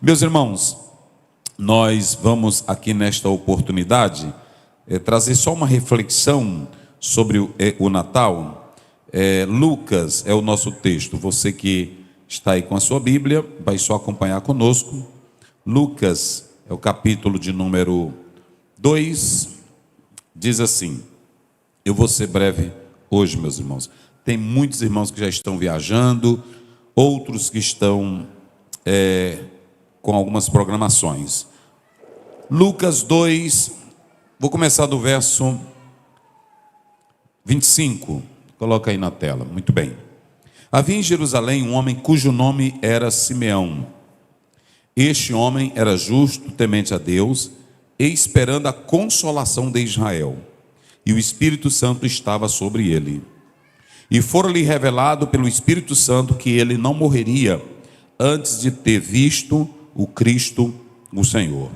Meus irmãos, nós vamos aqui nesta oportunidade trazer só uma reflexão sobre o Natal. Lucas é o nosso texto. Você que está aí com a sua Bíblia vai só acompanhar conosco. Lucas é o capítulo de número 2. Diz assim: eu vou ser breve hoje, meus irmãos. Tem muitos irmãos que já estão viajando, outros que estão com algumas programações. Lucas 2, vou começar do verso 25. Coloca aí na tela, muito bem. Havia em Jerusalém um homem cujo nome era Simeão. Este homem era justo, temente a Deus, e esperando a consolação de Israel. E o Espírito Santo estava sobre ele. E fora-lhe revelado pelo Espírito Santo que ele não morreria antes de ter visto o Cristo, o Senhor.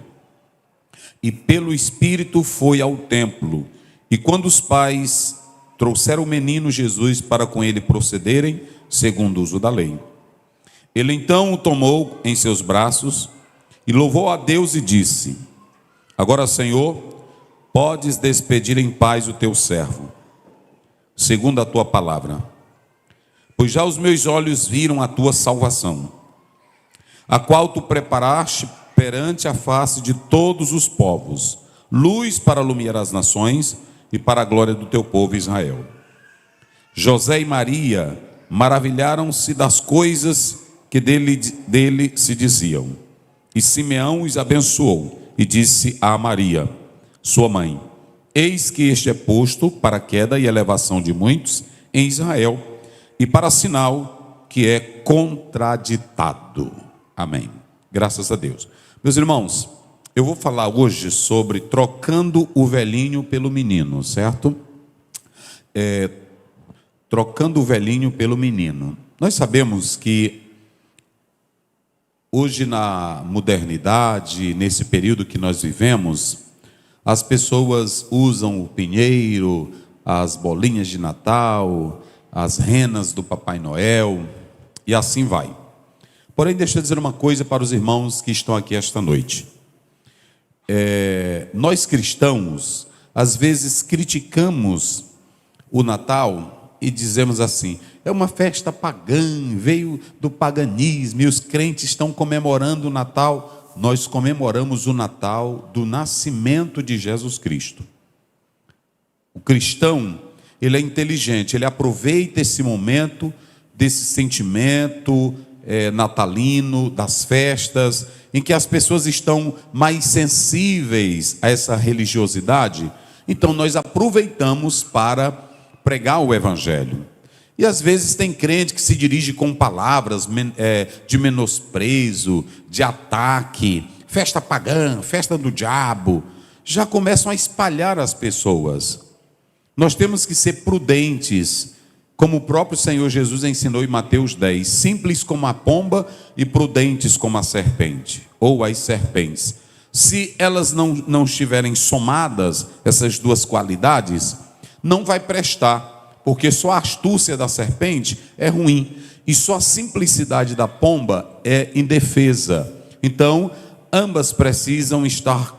E pelo Espírito foi ao templo. E quando os pais trouxeram o menino Jesus para com ele procederem, segundo o uso da lei, ele então o tomou em seus braços e louvou a Deus e disse: agora, Senhor, podes despedir em paz o teu servo, segundo a tua palavra, pois já os meus olhos viram a tua salvação, a qual tu preparaste perante a face de todos os povos, luz para iluminar as nações e para a glória do teu povo Israel. José e Maria maravilharam-se das coisas que dele se diziam. E Simeão os abençoou e disse a Maria, sua mãe: eis que este é posto para a queda e elevação de muitos em Israel, e para sinal que é contraditado. Amém. Graças a Deus. Meus irmãos, eu vou falar hoje sobre trocando o velhinho pelo menino, certo? Trocando o velhinho pelo menino. Nós sabemos que hoje na modernidade, nesse período que nós vivemos, as pessoas usam o pinheiro, as bolinhas de Natal, as renas do Papai Noel e assim vai. Porém, deixa eu dizer uma coisa para os irmãos que estão aqui esta noite. Nós cristãos, às vezes criticamos o Natal e dizemos assim: é uma festa pagã, veio do paganismo e os crentes estão comemorando o Natal. Nós comemoramos o Natal do nascimento de Jesus Cristo. O cristão, ele é inteligente, ele aproveita esse momento, desse sentimento natalino, das festas, em que as pessoas estão mais sensíveis a essa religiosidade. Então nós aproveitamos para pregar o Evangelho. E às vezes tem crente que se dirige com palavras de menosprezo, de ataque, festa pagã, festa do diabo, já começam a espalhar as pessoas. Nós temos que ser prudentes, como o próprio Senhor Jesus ensinou em Mateus 10, simples como a pomba e prudentes como a serpente, ou as serpentes. Se elas não estiverem somadas, essas duas qualidades, não vai prestar, porque só a astúcia da serpente é ruim, e só a simplicidade da pomba é indefesa. Então, ambas precisam estar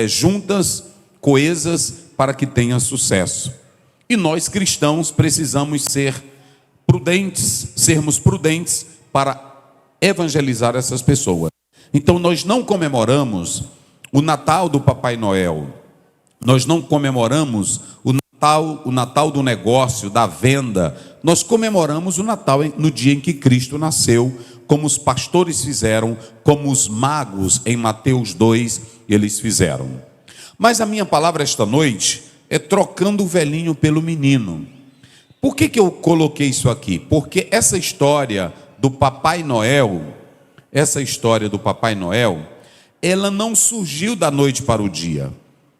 juntas, coesas, para que tenha sucesso. E nós cristãos precisamos sermos prudentes para evangelizar essas pessoas. Então nós não comemoramos o Natal do Papai Noel, nós não comemoramos o Natal do negócio, da venda, nós comemoramos o Natal no dia em que Cristo nasceu, como os pastores fizeram, como os magos em Mateus 2 eles fizeram. Mas a minha palavra esta noite é trocando o velhinho pelo menino. Por que eu coloquei isso aqui? Porque essa história do Papai Noel, ela não surgiu da noite para o dia.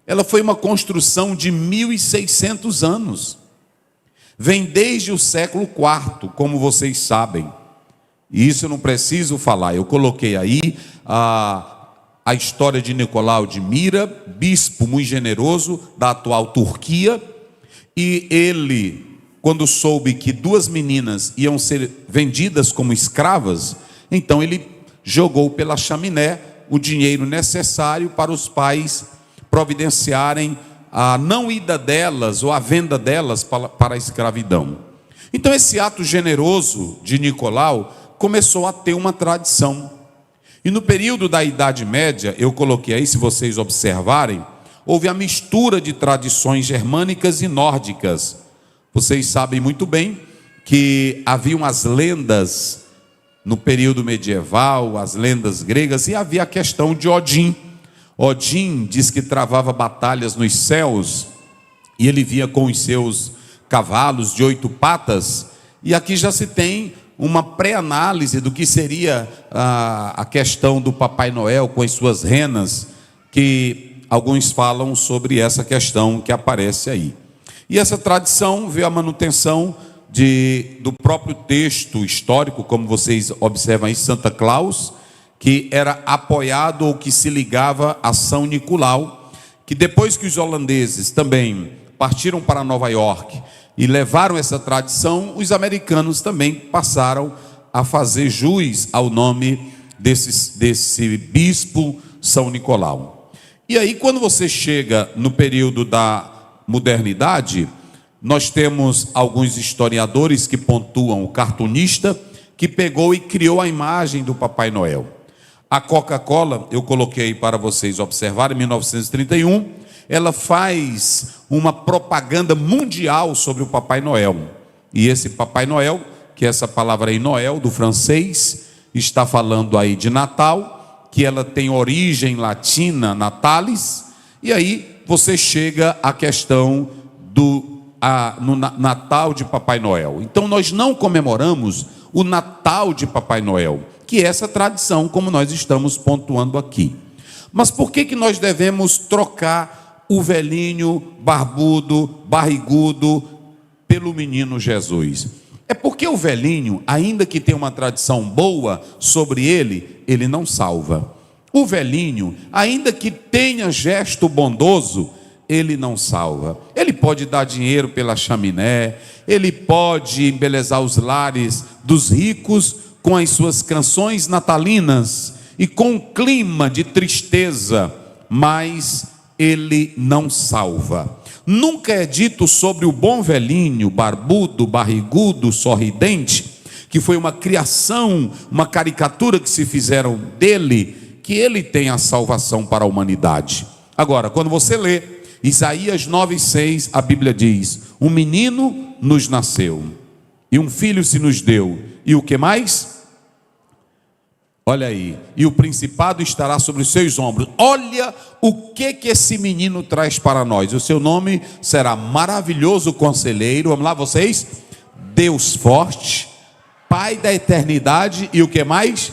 Ela foi uma construção de 1.600 anos. Vem desde o século IV, como vocês sabem. E isso eu não preciso falar. Eu coloquei aí a história de Nicolau de Mira, bispo muito generoso da atual Turquia, e ele, quando soube que 2 meninas iam ser vendidas como escravas, então ele jogou pela chaminé o dinheiro necessário para os pais providenciarem a não ida delas ou a venda delas para a escravidão. Então esse ato generoso de Nicolau começou a ter uma tradição. E no período da Idade Média, eu coloquei aí, se vocês observarem, houve a mistura de tradições germânicas e nórdicas. Vocês sabem muito bem que haviam as lendas no período medieval, as lendas gregas, e havia a questão de Odin. Odin diz que travava batalhas nos céus, e ele via com os seus cavalos de 8 patas, e aqui já se tem uma pré-análise do que seria a questão do Papai Noel com as suas renas, que alguns falam sobre essa questão que aparece aí. E essa tradição veio à manutenção do próprio texto histórico, como vocês observam aí, Santa Claus, que era apoiado ou que se ligava a São Nicolau, que depois que os holandeses também partiram para Nova York e levaram essa tradição, os americanos também passaram a fazer jus ao nome desse bispo São Nicolau. E aí, quando você chega no período da modernidade, nós temos alguns historiadores que pontuam o cartunista que pegou e criou a imagem do Papai Noel. A Coca-Cola, eu coloquei para vocês observarem, em 1931, ela faz uma propaganda mundial sobre o Papai Noel. E esse Papai Noel, que é essa palavra aí, Noel, do francês, está falando aí de Natal, que ela tem origem latina, natalis, e aí você chega à questão no Natal de Papai Noel. Então nós não comemoramos o Natal de Papai Noel, que é essa tradição, como nós estamos pontuando aqui. Mas por que nós devemos trocar o velhinho barbudo, barrigudo, pelo menino Jesus? É porque o velhinho, ainda que tenha uma tradição boa sobre ele, ele não salva. O velhinho, ainda que tenha gesto bondoso, ele não salva. Ele pode dar dinheiro pela chaminé, ele pode embelezar os lares dos ricos com as suas canções natalinas e com um clima de tristeza, mas ele não salva. Nunca é dito sobre o bom velhinho, barbudo, barrigudo, sorridente, que foi uma criação, uma caricatura que se fizeram dele, que ele tem a salvação para a humanidade. Agora, quando você lê Isaías 9,6, a Bíblia diz: um menino nos nasceu, e um filho se nos deu, e o que mais? Olha aí, e o principado estará sobre os seus ombros. Olha o que esse menino traz para nós. O seu nome será Maravilhoso Conselheiro, vamos lá vocês, Deus Forte, Pai da Eternidade, e o que mais?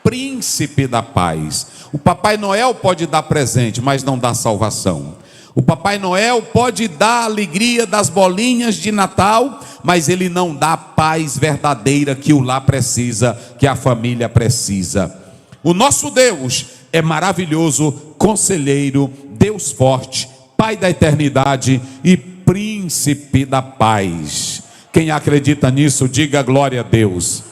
Príncipe da Paz. O Papai Noel pode dar presente, mas não dá salvação. O Papai Noel pode dar a alegria das bolinhas de Natal, mas ele não dá a paz verdadeira que o lar precisa, que a família precisa. O nosso Deus é maravilhoso, conselheiro, Deus forte, Pai da eternidade e príncipe da paz. Quem acredita nisso, diga glória a Deus.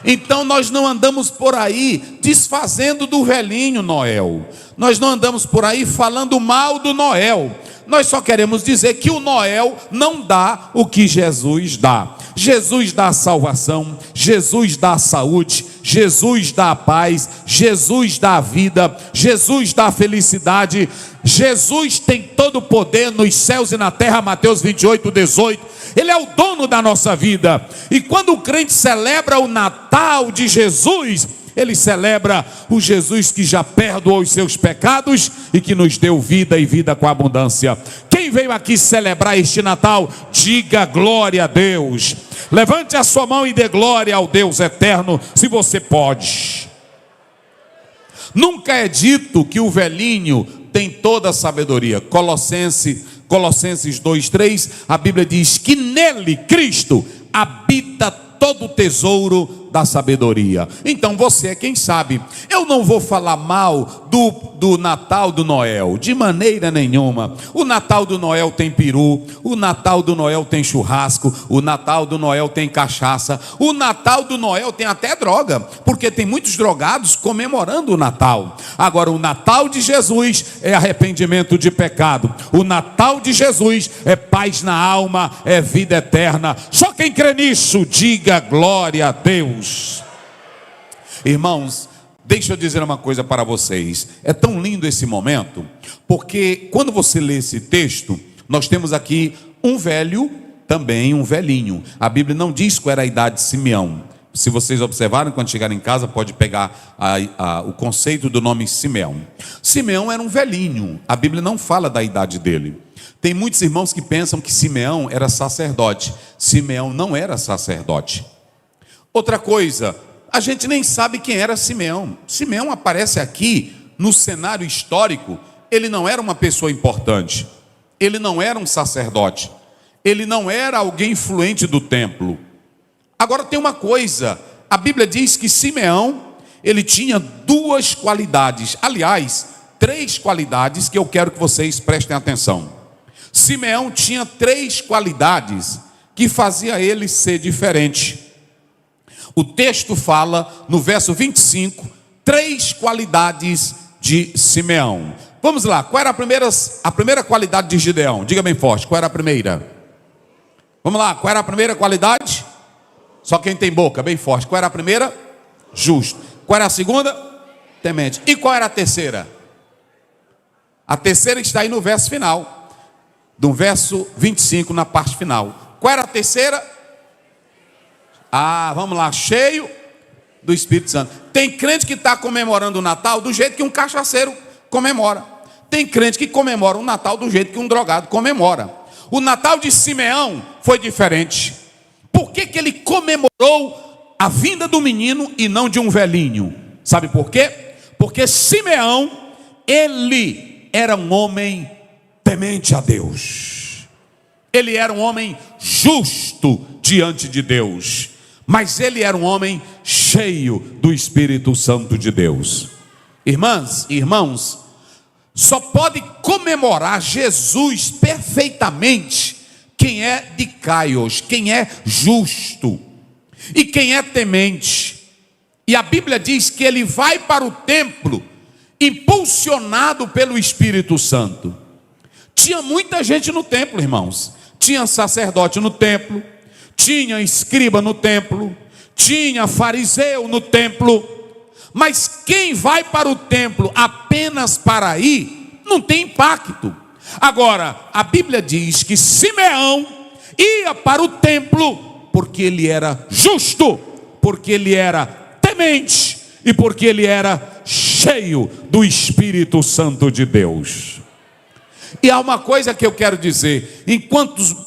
Então nós não andamos por aí desfazendo do velhinho Noel. Nós não andamos por aí falando mal do Noel. Nós só queremos dizer que o Noel não dá o que Jesus dá. Jesus dá a salvação, Jesus dá a saúde, Jesus dá a paz, Jesus dá a vida, Jesus dá a felicidade. Jesus tem todo o poder nos céus e na terra, Mateus 28:18. Ele é o dono da nossa vida. E quando o crente celebra o Natal de Jesus, ele celebra o Jesus que já perdoou os seus pecados e que nos deu vida e vida com abundância. Quem veio aqui celebrar este Natal, diga glória a Deus. Levante a sua mão e dê glória ao Deus eterno, se você pode. Nunca é dito que o velhinho tem toda a sabedoria. Colossenses 2:3, a Bíblia diz que nele, Cristo, habita todo o tesouro da sabedoria. Então você é quem sabe. Eu não vou falar mal do Natal do Noel, de maneira nenhuma. O Natal do Noel tem peru, o Natal do Noel tem churrasco, o Natal do Noel tem cachaça, o Natal do Noel tem até droga, porque tem muitos drogados comemorando o Natal. Agora, o Natal de Jesus é arrependimento de pecado. O Natal de Jesus é paz na alma, é vida eterna. Só quem crê nisso, diga glória a Deus. Irmãos, deixa eu dizer uma coisa para vocês. É tão lindo esse momento, porque quando você lê esse texto, nós temos aqui um velho, também um velhinho. A Bíblia não diz qual era a idade de Simeão. Se vocês observarem, quando chegarem em casa, pode pegar o conceito do nome Simeão. Simeão era um velhinho. A Bíblia não fala da idade dele. Tem muitos irmãos que pensam que Simeão era sacerdote. Simeão não era sacerdote. Outra coisa, a gente nem sabe quem era Simeão. Simeão aparece aqui no cenário histórico. Ele não era uma pessoa importante. Ele não era um sacerdote. Ele não era alguém influente do templo. Agora tem uma coisa, a Bíblia diz que Simeão, ele tinha duas qualidades, aliás, três qualidades que eu quero que vocês prestem atenção. Simeão tinha três qualidades que fazia ele ser diferente. O texto fala, no verso 25, três qualidades de Simeão. Vamos lá, qual era a primeira qualidade de Gideão? Diga bem forte, qual era a primeira? Vamos lá, qual era a primeira qualidade? Só quem tem boca, bem forte. Qual era a primeira? Justo. Qual era a segunda? Temente. E qual era a terceira? A terceira está aí no verso final. Do verso 25, na parte final. Qual era a terceira? Vamos lá. Cheio do Espírito Santo. Tem crente que está comemorando o Natal do jeito que um cachaceiro comemora. Tem crente que comemora o Natal do jeito que um drogado comemora. O Natal de Simeão foi diferente. Por que ele comemorou a vinda do menino e não de um velhinho? Sabe por quê? Porque Simeão, ele era um homem temente a Deus. Ele era um homem justo diante de Deus. Mas ele era um homem cheio do Espírito Santo de Deus. Irmãs e irmãos, só pode comemorar Jesus perfeitamente quem é de Caios, quem é justo e quem é temente. E a Bíblia diz que ele vai para o templo impulsionado pelo Espírito Santo. Tinha muita gente no templo, irmãos. Tinha sacerdote no templo, tinha escriba no templo, tinha fariseu no templo. Mas quem vai para o templo apenas para ir, não tem impacto. Agora, a Bíblia diz que Simeão ia para o templo porque ele era justo, porque ele era temente e porque ele era cheio do Espírito Santo de Deus. E há uma coisa que eu quero dizer: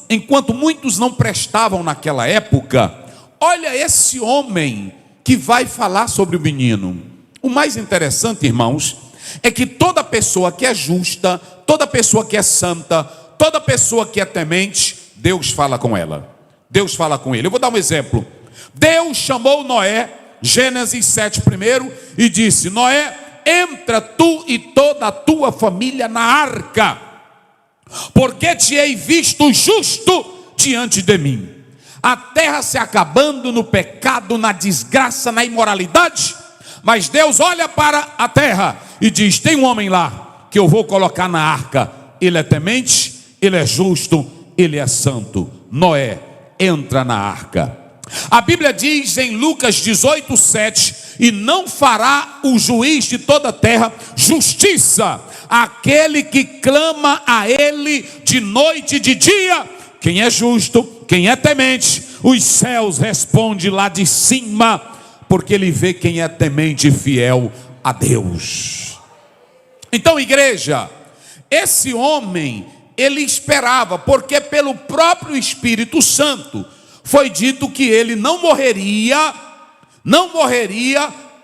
enquanto muitos não prestavam naquela época, olha esse homem que vai falar sobre o menino. O mais interessante, irmãos, é que toda pessoa que é justa, toda pessoa que é santa, toda pessoa que é temente, Deus fala com ela. Deus fala com ele. Eu vou dar um exemplo. Deus chamou Noé, Gênesis 7 primeiro, e disse: Noé, entra tu e toda a tua família na arca, porque te hei visto justo diante de mim. A terra se acabando no pecado, na desgraça, na imoralidade. Mas Deus olha para a terra e diz: tem um homem lá que eu vou colocar na arca. Ele é temente, ele é justo, ele é santo. Noé, entra na arca. A Bíblia diz em Lucas 18, 7: e não fará o juiz de toda a terra justiça àquele que clama a ele de noite e de dia. Quem é justo, quem é temente, os céus respondem lá de cima, porque ele vê quem é temente e fiel a Deus. Então, igreja, esse homem, ele esperava, porque pelo próprio Espírito Santo foi dito que ele não morreria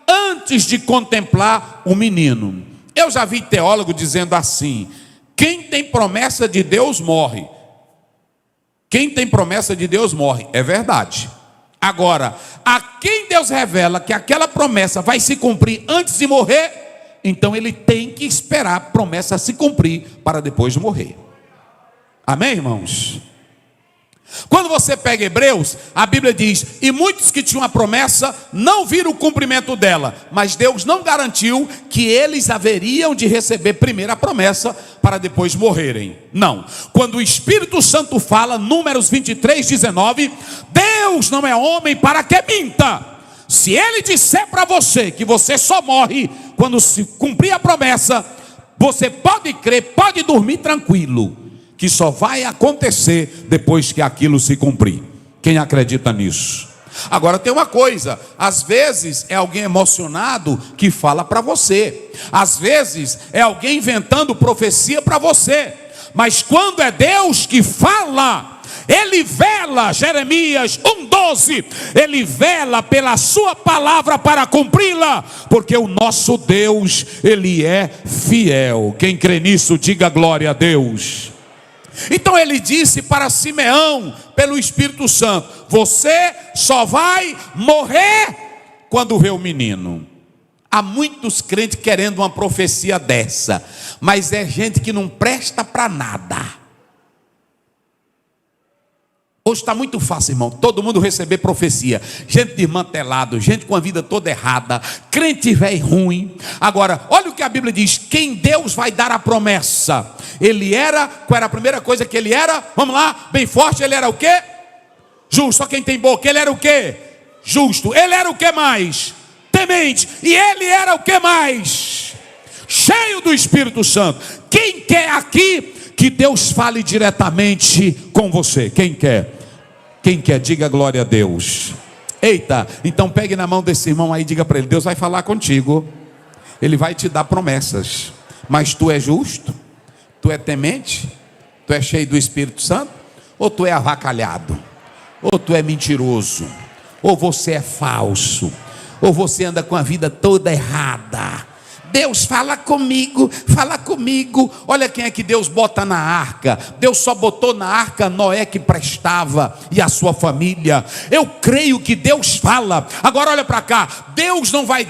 antes de contemplar o menino. Eu já vi teólogo dizendo assim: quem tem promessa de Deus morre. Quem tem promessa de Deus morre. É verdade. Agora, a quem Deus revela que aquela promessa vai se cumprir antes de morrer, então ele tem que esperar a promessa se cumprir para depois de morrer. Amém, irmãos? Quando você pega Hebreus, a Bíblia diz: e muitos que tinham a promessa não viram o cumprimento dela, mas Deus não garantiu que eles haveriam de receber primeiro a promessa para depois morrerem. Não. Quando o Espírito Santo fala, Números 23:19, Deus não é homem para que minta. Se ele disser para você que você só morre quando se cumprir a promessa, você pode crer, pode dormir tranquilo, que só vai acontecer depois que aquilo se cumprir. Quem acredita nisso? Agora tem uma coisa, às vezes é alguém emocionado que fala para você, às vezes é alguém inventando profecia para você, mas quando é Deus que fala, ele vela, Jeremias 1:12, ele vela pela sua palavra para cumpri-la, porque o nosso Deus, ele é fiel. Quem crê nisso, diga glória a Deus. Então ele disse para Simeão, pelo Espírito Santo: você só vai morrer quando vê o menino. Há muitos crentes querendo uma profecia dessa, mas é gente que não presta para nada. Hoje está muito fácil, irmão, todo mundo receber profecia. Gente desmantelado, gente com a vida toda errada, crente velho ruim. Agora, olha o que a Bíblia diz: quem Deus vai dar a promessa, ele era, qual era a primeira coisa que ele era? Vamos lá, bem forte, ele era o quê? Justo. Só quem tem boca, ele era o quê? Justo. Ele era o que mais? Temente. E ele era o que mais? Cheio do Espírito Santo. Quem quer aqui que Deus fale diretamente com você? Quem quer? Quem quer? Diga glória a Deus. Eita, então pegue na mão desse irmão aí e diga para ele: Deus vai falar contigo, ele vai te dar promessas, mas tu é justo? Tu é temente? Tu é cheio do Espírito Santo? Ou tu é avacalhado? Ou tu é mentiroso? Ou você é falso? Ou você anda com a vida toda errada? Deus fala comigo, fala comigo. Olha quem é que Deus bota na arca. Deus só botou na arca Noé, que prestava, e a sua família. Eu creio que Deus fala. Agora olha para cá, Deus não vai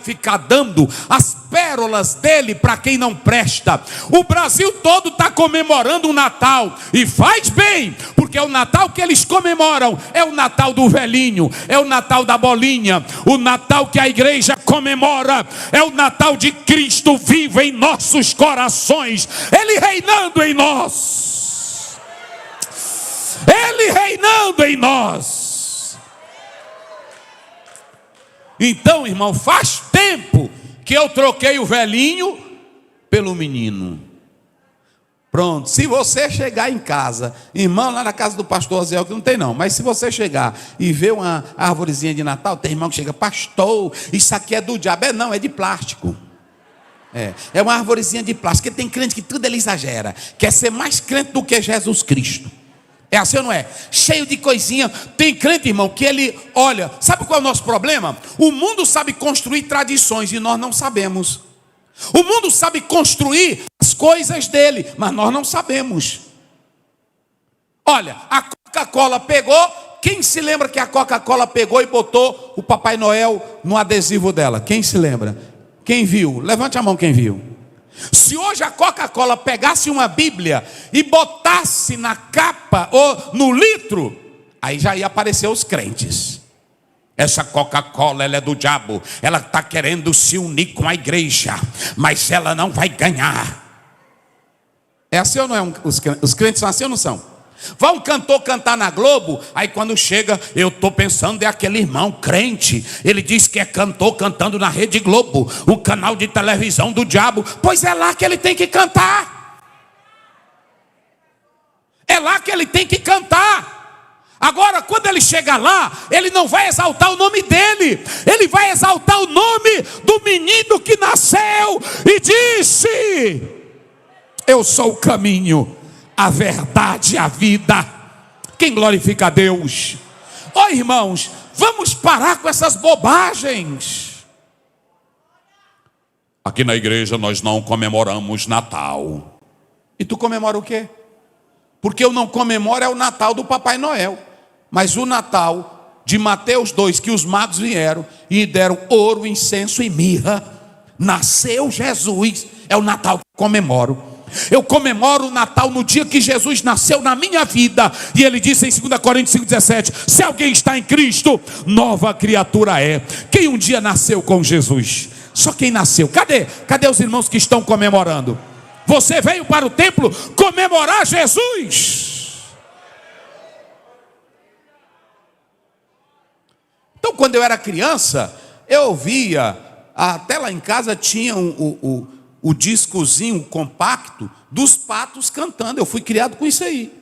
ficar dando as pérolas dele para quem não presta. O Brasil todo está comemorando o Natal, e faz bem, porque o Natal que eles comemoram é o Natal do velhinho, é o Natal da bolinha. O Natal que a igreja comemora é o Natal de Cristo vivo em nossos corações, ele reinando em nós, ele reinando em nós. Então, irmão, faz tempo que eu troquei o velhinho pelo menino. Pronto, se você chegar em casa, irmão, lá na casa do pastor Aziel, que não tem não, mas se você chegar e ver uma árvorezinha de Natal, tem irmão que chega: pastor, isso aqui é do diabo. Não, é de plástico. É uma arvorezinha de plástico. Porque tem crente que tudo ele exagera, quer ser mais crente do que Jesus Cristo. É assim ou não é? Cheio de coisinha. Tem crente, irmão, que ele olha. Sabe qual é o nosso problema? O mundo sabe construir tradições e nós não sabemos. O mundo sabe construir as coisas dele, mas nós não sabemos. Olha, a Coca-Cola pegou. Quem se lembra que a Coca-Cola pegou e botou o Papai Noel no adesivo dela? Quem se lembra? Quem viu? Levante a mão quem viu. Se hoje a Coca-Cola pegasse uma Bíblia e botasse na capa ou no litro, aí já ia aparecer os crentes. Essa Coca-Cola, ela é do diabo, ela está querendo se unir com a igreja, mas ela não vai ganhar. É assim ou não é? Os crentes são assim ou não são? Vai um cantor cantar na Globo, aí quando chega, eu estou pensando, é aquele irmão crente, ele diz que é cantor cantando na Rede Globo, um canal de televisão do diabo. Pois é lá que ele tem que cantar, é lá que ele tem que cantar. Agora, quando ele chega lá, ele não vai exaltar o nome dele, ele vai exaltar o nome do menino que nasceu e disse: eu sou o caminho, a verdade e a vida. Quem glorifica a Deus? Ó irmãos, vamos parar com essas bobagens. Aqui na igreja nós não comemoramos Natal. E tu comemora o quê? Porque eu não comemoro é o Natal do Papai Noel. Mas o Natal de Mateus 2, que os magos vieram e deram ouro, incenso e mirra, nasceu Jesus, é o Natal que comemoro. Eu comemoro o Natal no dia que Jesus nasceu na minha vida. E ele disse em 2 Coríntios 5,17: se alguém está em Cristo, nova criatura é. Quem um dia nasceu com Jesus? Só quem nasceu. Cadê os irmãos que estão comemorando? Você veio para o templo comemorar Jesus. Então, quando eu era criança, eu ouvia, até lá em casa tinha o discozinho compacto dos Patos cantando. Eu fui criado com isso aí.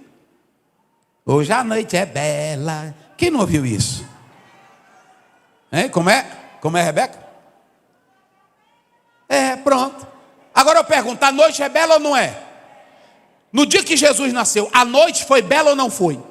Hoje a noite é bela. Quem não ouviu isso? Hein? Como é, Rebeca? Pronto. Agora eu pergunto, a noite é bela ou não é? No dia que Jesus nasceu, a noite foi bela ou não foi?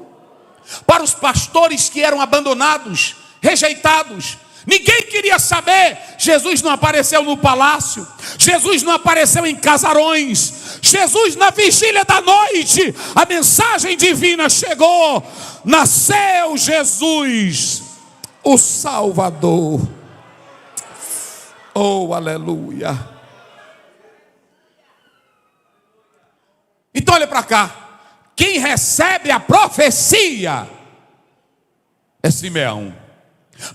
Para os pastores que eram abandonados, rejeitados, ninguém queria saber. Jesus não apareceu no palácio, Jesus não apareceu em casarões, Jesus na vigília da noite, a mensagem divina chegou. Nasceu Jesus, o Salvador. Oh, aleluia. Então olha para cá, quem recebe a profecia é Simeão.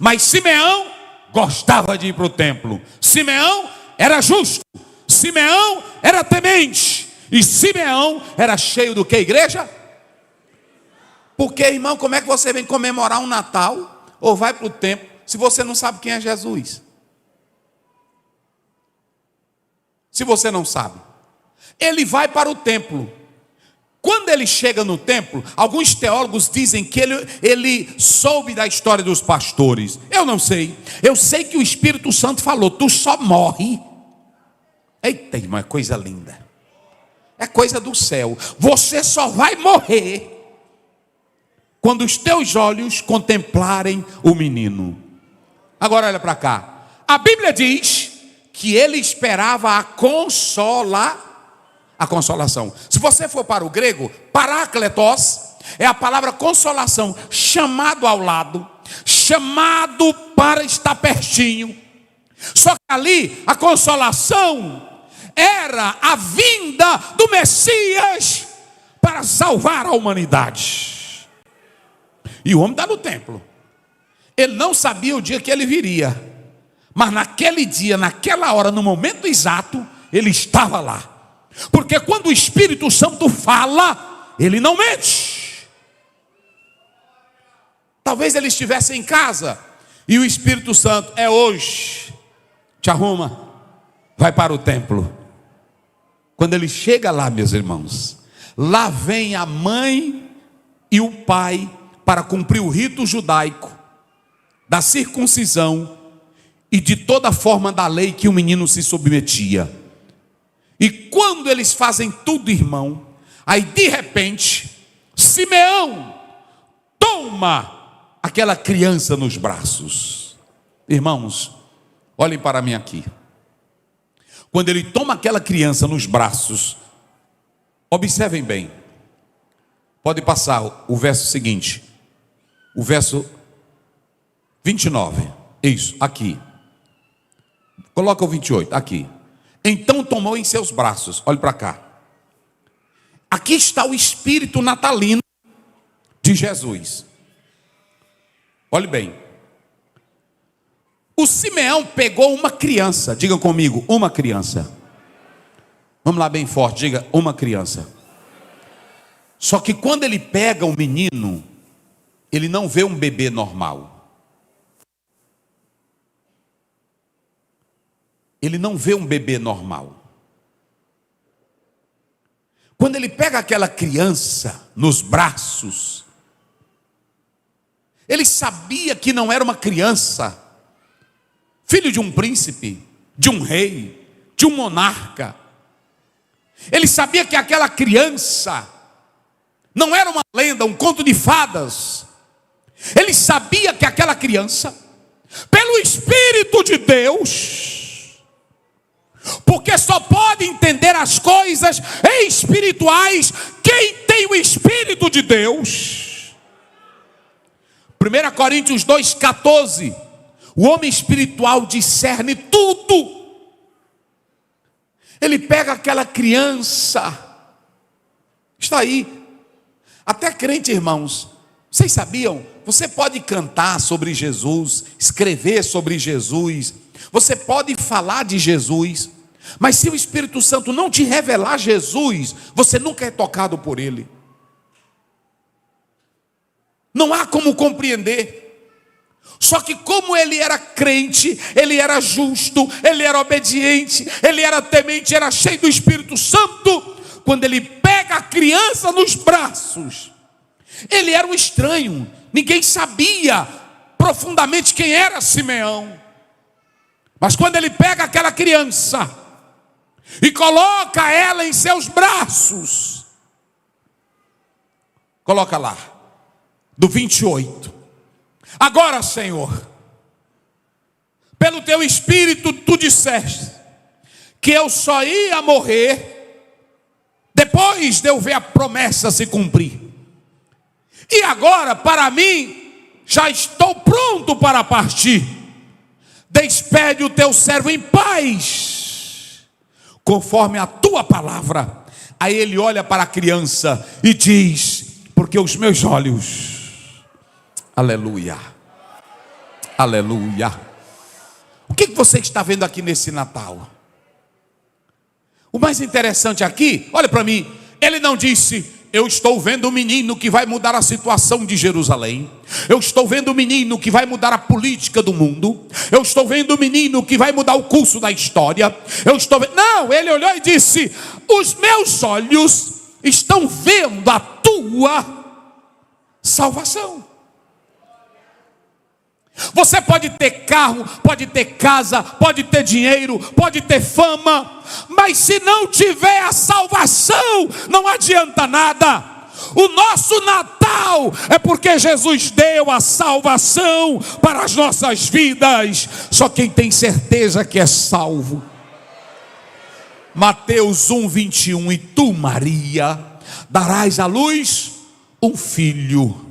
Mas Simeão gostava de ir para o templo. Simeão era justo. Simeão era temente. E Simeão era cheio do que, igreja? Porque, irmão, como é que você vem comemorar um Natal ou vai para o templo se você não sabe quem é Jesus? Se você não sabe. Ele vai para o templo. Quando ele chega no templo, alguns teólogos dizem que ele soube da história dos pastores. Eu não sei. Eu sei que o Espírito Santo falou: tu só morre. Eita, irmão, é coisa linda. É coisa do céu. Você só vai morrer quando os teus olhos contemplarem o menino. Agora olha para cá. A Bíblia diz que ele esperava a consolação. Se você for para o grego, parácletos é a palavra consolação, chamado ao lado, chamado para estar pertinho. Só que ali a consolação era a vinda do Messias para salvar a humanidade. E o homem está no templo. Ele não sabia o dia que ele viria, mas naquele dia, naquela hora, no momento exato, ele estava lá. Porque quando o Espírito Santo fala, ele não mente. Talvez ele estivesse em casa e o Espírito Santo: é hoje, te arruma, vai para o templo. Quando ele chega lá, meus irmãos, lá vem a mãe e o pai para cumprir o rito judaico da circuncisão e de toda forma da lei que o menino se submetia. E quando eles fazem tudo, irmão, aí de repente Simeão toma aquela criança nos braços. Irmãos, olhem para mim aqui. Quando ele toma aquela criança nos braços, observem bem. Pode passar o verso seguinte, o verso 29. Isso, aqui. Coloca o 28, aqui. Então tomou em seus braços. Olhe para cá. Aqui está o espírito natalino de Jesus. Olhe bem. O Simeão pegou uma criança. Diga comigo, uma criança. Vamos lá bem forte, diga, uma criança. Só que quando ele pega o menino, ele não vê um bebê normal. Ele não vê um bebê normal. Quando ele pega aquela criança nos braços, ele sabia que não era uma criança, filho de um príncipe, de um rei, de um monarca. Ele sabia que aquela criança não era uma lenda, um conto de fadas. Ele sabia que aquela criança, pelo Espírito de Deus, porque só pode entender as coisas espirituais quem tem o Espírito de Deus. 1 Coríntios 2,14. O homem espiritual discerne tudo. Ele pega aquela criança, está aí. Até crente, irmãos, vocês sabiam? Você pode cantar sobre Jesus, escrever sobre Jesus, você pode falar de Jesus, mas se o Espírito Santo não te revelar Jesus, você nunca é tocado por Ele. Não há como compreender. Só que como ele era crente, ele era justo, ele era obediente, ele era temente, era cheio do Espírito Santo, quando ele pega a criança nos braços, ele era um estranho, ninguém sabia profundamente quem era Simeão. Mas quando ele pega aquela criança e coloca ela em seus braços, coloca lá, do 28. Agora, Senhor, pelo teu Espírito tu disseste que eu só ia morrer depois de eu ver a promessa se cumprir. E agora, para mim, já estou pronto para partir. Despede o teu servo em paz, conforme a tua palavra. Aí ele olha para a criança e diz: porque os meus olhos, aleluia, aleluia. O que você está vendo aqui nesse Natal? O mais interessante aqui, olha para mim, ele não disse: eu estou vendo um menino que vai mudar a situação de Jerusalém. Eu estou vendo um menino que vai mudar a política do mundo. Eu estou vendo um menino que vai mudar o curso da história. Eu estou vendo... Não, ele olhou e disse: os meus olhos estão vendo a tua salvação. Você pode ter carro, pode ter casa, pode ter dinheiro, pode ter fama, mas se não tiver a salvação, não adianta nada. O nosso Natal é porque Jesus deu a salvação para as nossas vidas. Só quem tem certeza que é salvo. Mateus 1:21. E tu, Maria, darás à luz um filho.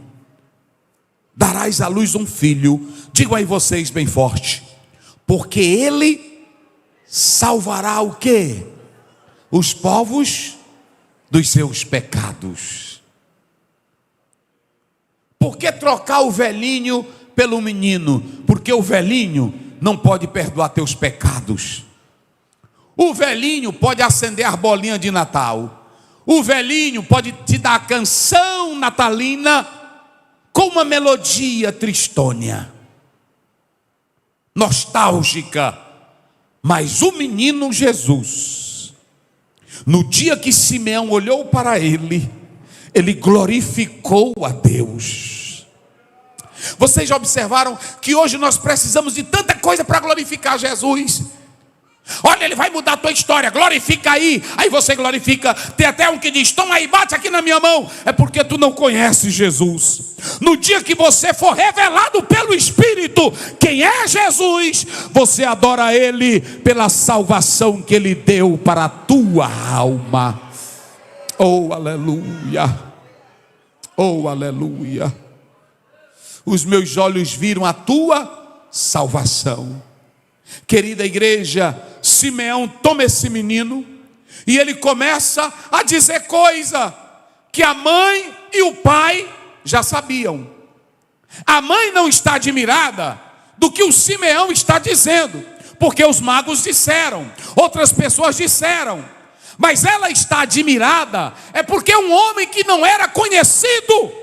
Darás à luz um filho. Digam aí vocês bem forte: porque ele salvará o quê? Os povos dos seus pecados. Por que trocar o velhinho pelo menino? Porque o velhinho não pode perdoar teus pecados. O velhinho pode acender a bolinha de Natal. O velhinho pode te dar a canção natalina com uma melodia tristônia, nostálgica. Mas o menino Jesus, no dia que Simeão olhou para ele, ele glorificou a Deus. Vocês já observaram que hoje nós precisamos de tanta coisa para glorificar Jesus? Olha, ele vai mudar a tua história, glorifica aí. Aí você glorifica. Tem até um que diz: toma aí, bate aqui na minha mão. É porque tu não conheces Jesus. No dia que você for revelado pelo Espírito quem é Jesus, você adora Ele pela salvação que Ele deu para a tua alma. Oh, aleluia. Oh, aleluia. Os meus olhos viram a tua salvação. Querida igreja, Simeão toma esse menino e ele começa a dizer coisa que a mãe e o pai já sabiam. A mãe não está admirada do que o Simeão está dizendo, porque os magos disseram, outras pessoas disseram, mas ela está admirada é porque um homem que não era conhecido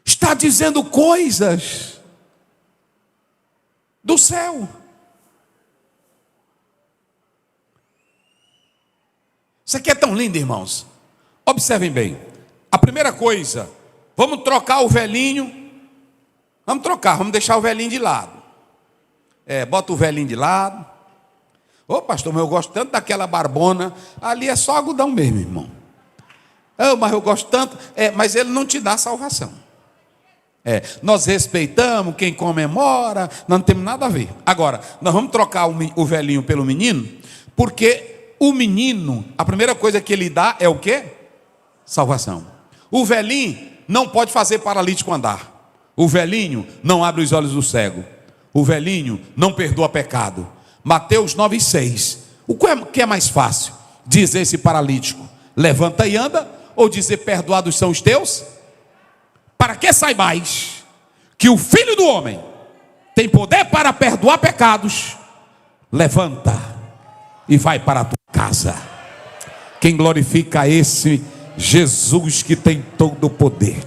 está dizendo coisas do céu. Isso aqui é tão lindo, irmãos. Observem bem. A primeira coisa, vamos trocar o velhinho. Vamos trocar, vamos deixar o velhinho de lado. Bota o velhinho de lado. Ô pastor, mas eu gosto tanto daquela barbona. Ali é só algodão mesmo, irmão. Mas eu gosto tanto. Mas ele não te dá salvação. Nós respeitamos quem comemora, nós não temos nada a ver. Agora, nós vamos trocar o velhinho pelo menino, porque o menino, a primeira coisa que ele dá é o quê? Salvação. O velhinho não pode fazer paralítico andar. O velhinho não abre os olhos do cego. O velhinho não perdoa pecado. Mateus 9,6. O que é mais fácil? Dizer esse paralítico: levanta e anda, ou dizer: perdoados são os teus? Para que saibais que o Filho do Homem tem poder para perdoar pecados, levanta e vai para a tua casa. Quem glorifica esse Jesus que tem todo o poder.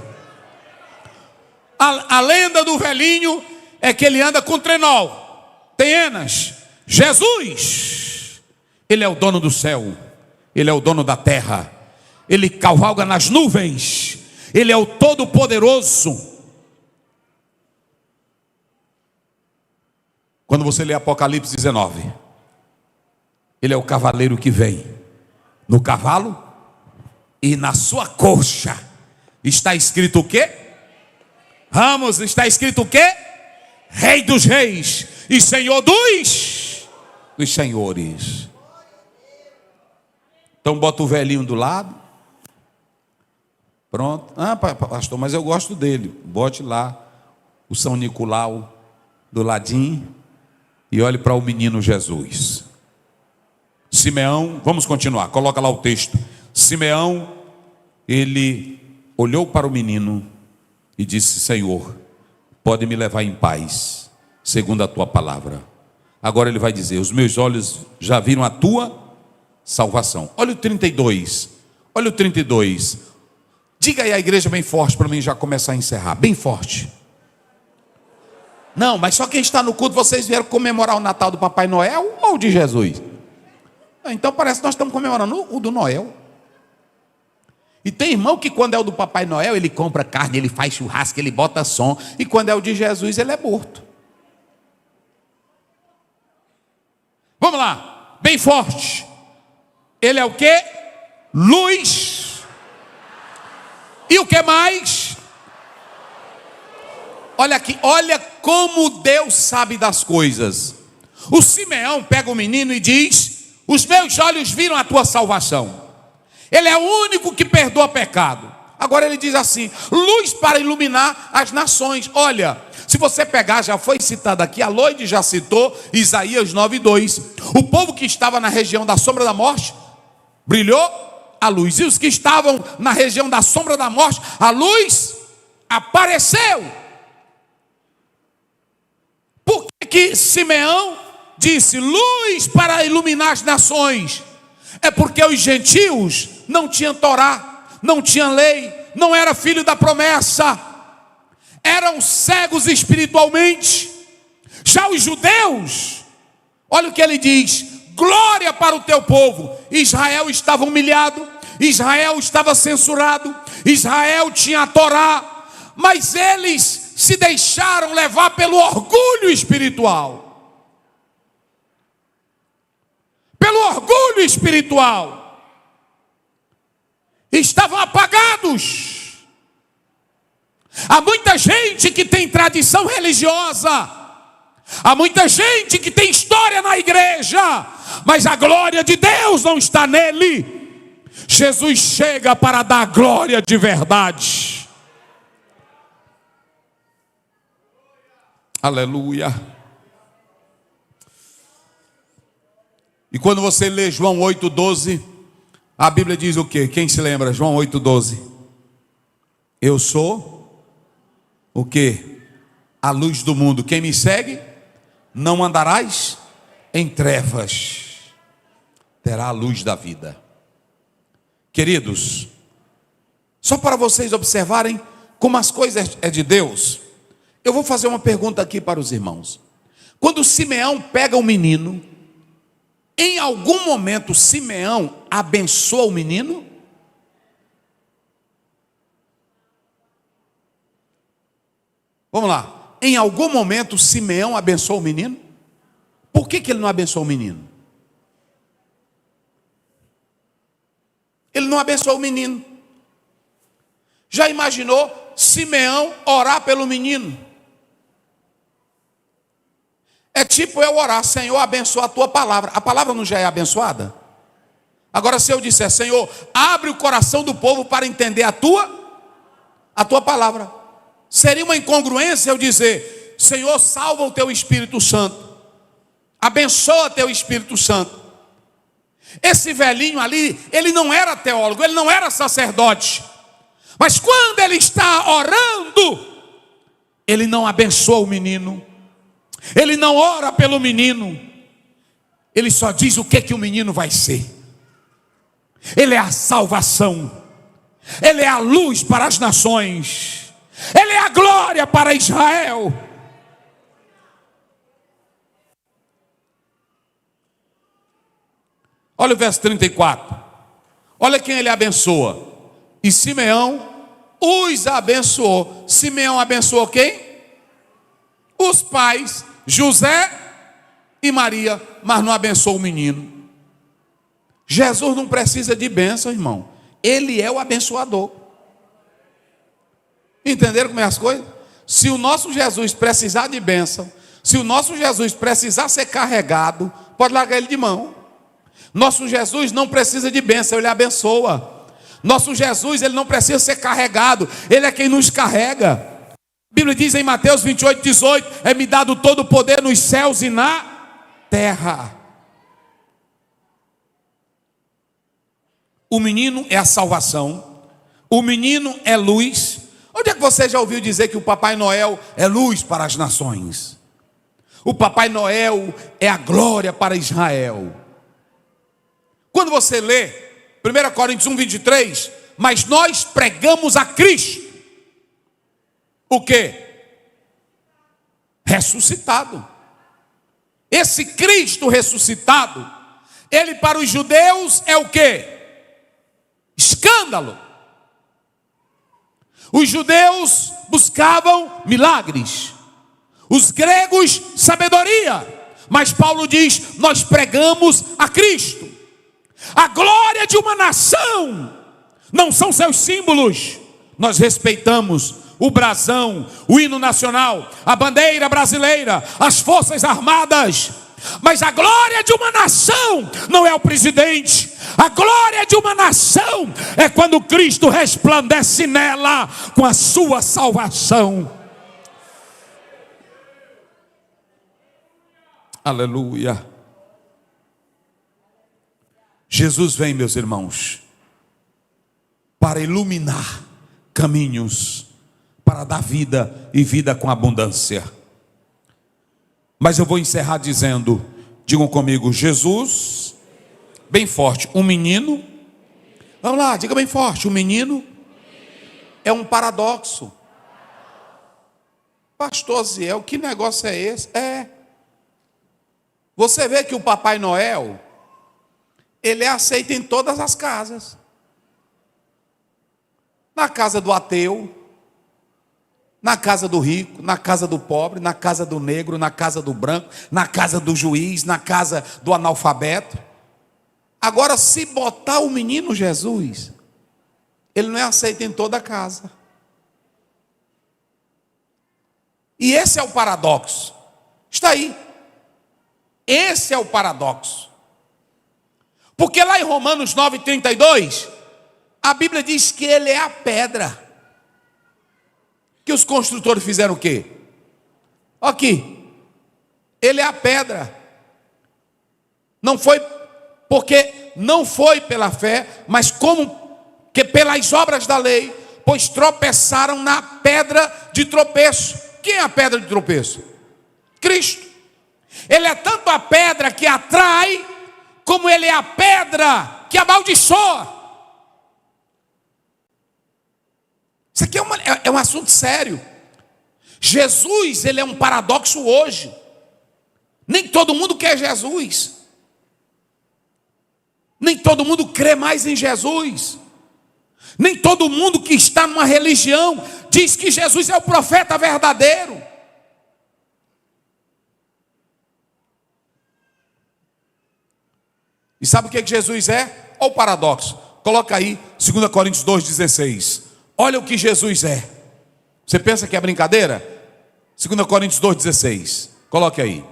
A lenda do velhinho é que ele anda com trenó, tem enas. Jesus, ele é o dono do céu, ele é o dono da terra, ele cavalga nas nuvens, ele é o todo-poderoso. Quando você lê Apocalipse 19, ele é o cavaleiro que vem no cavalo, e na sua coxa está escrito o quê? Ramos, está escrito o quê? Rei dos reis e Senhor dos senhores. Então bota o velhinho do lado. Pronto. Ah, pastor, mas eu gosto dele. Bote lá o São Nicolau do ladinho e olhe para o menino Jesus. Simeão, vamos continuar, coloca lá o texto. Simeão, ele olhou para o menino e disse: Senhor, pode me levar em paz, segundo a tua palavra. Agora ele vai dizer: os meus olhos já viram a tua salvação. Olha o 32, olha o 32. Diga aí a igreja bem forte para mim já começar a encerrar, bem forte. Não, mas só quem está no culto, vocês vieram comemorar o Natal do Papai Noel ou de Jesus? Então parece que nós estamos comemorando o do Noel. E tem irmão que quando é o do Papai Noel, ele compra carne, ele faz churrasco, ele bota som. E quando é o de Jesus, ele é morto. Vamos lá, bem forte. Ele é o quê? Luz. E o que mais? Olha aqui, olha como Deus sabe das coisas. O Simeão pega o menino e diz: os meus olhos viram a tua salvação. Ele é o único que perdoa pecado. Agora ele diz assim: luz para iluminar as nações. Olha, se você pegar, já foi citado aqui, a Loide já citou Isaías 9:2. O povo que estava na região da sombra da morte, brilhou a luz. E os que estavam na região da sombra da morte, a luz apareceu. Por que Simeão disse luz para iluminar as nações? É porque os gentios não tinham Torá, não tinham lei, não era filho da promessa, eram cegos espiritualmente. Já os judeus, olha o que ele diz: glória para o teu povo. Israel estava humilhado, Israel estava censurado, Israel tinha a Torá, mas eles se deixaram levar pelo orgulho espiritual. Pelo orgulho espiritual. Estavam apagados. Há muita gente que tem tradição religiosa, há muita gente que tem história na igreja, mas a glória de Deus não está nele. Jesus chega para dar glória de verdade. Aleluia. E quando você lê João 8,12, a Bíblia diz o quê? Quem se lembra? João 8,12. Eu sou o quê? A luz do mundo. Quem me segue, não andarás em trevas, terá a luz da vida. Queridos, só para vocês observarem como as coisas é de Deus, eu vou fazer uma pergunta aqui para os irmãos. Quando Simeão pega o menino, em algum momento Simeão abençoa o menino? Vamos lá. Em algum momento Simeão abençoa o menino? Por que ele não abençoou o menino? Ele não abençoou o menino. Já imaginou Simeão orar pelo menino? É tipo eu orar: Senhor, abençoa a tua palavra. A palavra não já é abençoada? Agora se eu disser: Senhor, abre o coração do povo para entender a tua a tua palavra. Seria uma incongruência eu dizer: Senhor, salva o teu Espírito Santo, abençoa teu Espírito Santo. Esse velhinho ali, ele não era teólogo, ele não era sacerdote, mas quando ele está orando, ele não abençoa o menino, ele não ora pelo menino, ele só diz o que o menino vai ser. Ele é a salvação, ele é a luz para as nações, ele é a glória para Israel. Olha o verso 34. Olha quem ele abençoa. E Simeão os abençoou. Simeão abençoou quem? Os pais, José e Maria, mas não abençoou o menino. Jesus não precisa de bênção, irmão. Ele é o abençoador. Entenderam como é as coisas? Se o nosso Jesus precisar de bênção, se o nosso Jesus precisar ser carregado, pode largar ele de mão. Nosso Jesus não precisa de bênção, ele abençoa. Nosso Jesus, ele não precisa ser carregado, ele é quem nos carrega. A Bíblia diz em Mateus 28, 18: é-me dado todo o poder nos céus e na terra. O menino é a salvação, o menino é luz. Onde é que você já ouviu dizer que o Papai Noel é luz para as nações? O Papai Noel é a glória para Israel. Quando você lê 1 Coríntios 1, 23, mas nós pregamos a Cristo. O quê? Ressuscitado. Esse Cristo ressuscitado, ele para os judeus é o quê? Escândalo. Os judeus buscavam milagres, os gregos sabedoria, mas Paulo diz: nós pregamos a Cristo. A glória de uma nação não são seus símbolos. Nós respeitamos o brasão, o hino nacional, a bandeira brasileira, as forças armadas, mas a glória de uma nação não é o presidente. A glória de uma nação é quando Cristo resplandece nela com a sua salvação. Aleluia. Jesus vem, meus irmãos, para iluminar caminhos, para dar vida e vida com abundância. Mas eu vou encerrar dizendo, digam comigo: Jesus, bem forte, um menino. Vamos lá, diga bem forte: um menino é um paradoxo. Pastor Ziel, que negócio é esse? Você vê que o Papai Noel, ele é aceito em todas as casas. Na casa do ateu, na casa do rico, na casa do pobre, na casa do negro, na casa do branco, na casa do juiz, na casa do analfabeto. Agora, se botar o menino Jesus, ele não é aceito em toda casa. E esse é o paradoxo. Está aí. Esse é o paradoxo. Porque lá em Romanos 9:32, a Bíblia diz que ele é a pedra. Que os construtores fizeram o quê? Aqui, ele é a pedra. Não foi porque não foi pela fé, mas como que pelas obras da lei, pois tropeçaram na pedra de tropeço. Quem é a pedra de tropeço? Cristo. Ele é tanto a pedra que atrai, como ele é a pedra que amaldiçoa. Isso aqui é um assunto sério. Jesus, ele é um paradoxo hoje. Nem todo mundo quer Jesus. Nem todo mundo crê mais em Jesus. Nem todo mundo que está numa religião diz que Jesus é o profeta verdadeiro. E sabe o que Jesus é? Olha o paradoxo. Coloca aí 2 Coríntios 2,16. Olha o que Jesus é. Você pensa que é brincadeira? 2 Coríntios 2,16. Coloque aí.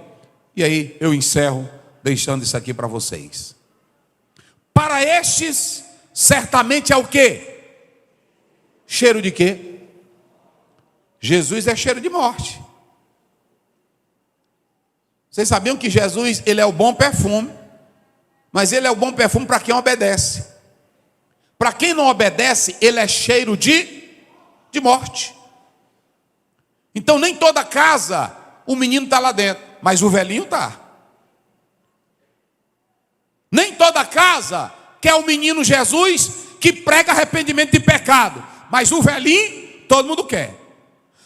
E aí eu encerro deixando isso aqui para vocês. Para estes, certamente é o quê? Cheiro de quê? Jesus é cheiro de morte. Vocês sabiam que Jesus, ele é o bom perfume, mas ele é o bom perfume para quem obedece. Para quem não obedece, ele é cheiro de morte. Então nem toda casa o menino está lá dentro, mas o velhinho está. Nem toda casa quer o menino Jesus que prega arrependimento de pecado, mas o velhinho todo mundo quer.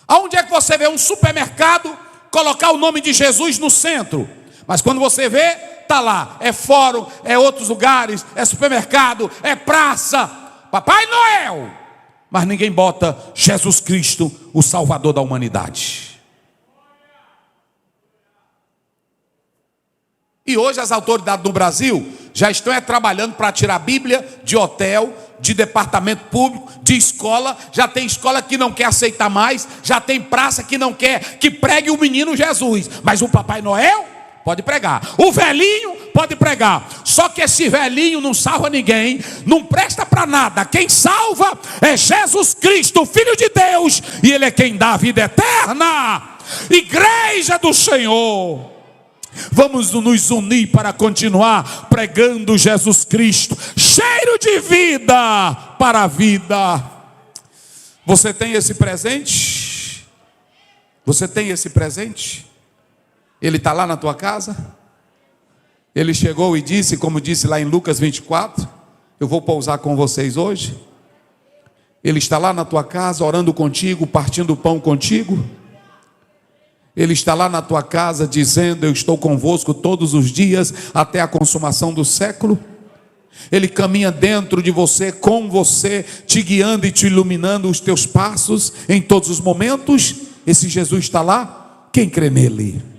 Aonde é que você vê um supermercado colocar o nome de Jesus no centro? Mas quando você vê, está lá, é fórum, é outros lugares, é supermercado, é praça, Papai Noel, mas ninguém bota Jesus Cristo, o Salvador da humanidade. E hoje as autoridades no Brasil já estão trabalhando para tirar a Bíblia de hotel, de departamento público, de escola. Já tem escola que não quer aceitar mais, já tem praça que não quer que pregue o menino Jesus, mas o Papai Noel pode pregar, o velhinho pode pregar. Só que esse velhinho não salva ninguém, não presta para nada. Quem salva é Jesus Cristo, Filho de Deus, e Ele é quem dá a vida eterna. Igreja do Senhor, vamos nos unir para continuar pregando Jesus Cristo, cheiro de vida para a vida. Você tem esse presente? Você tem esse presente? Ele está lá na tua casa? Ele chegou e disse, como disse lá em Lucas 24, eu vou pousar com vocês hoje. Ele está lá na tua casa, orando contigo, partindo o pão contigo. Ele está lá na tua casa dizendo, eu estou convosco todos os dias até a consumação do século. Ele caminha dentro de você, com você, te guiando e te iluminando os teus passos em todos os momentos. Esse Jesus está lá. Quem crê nele?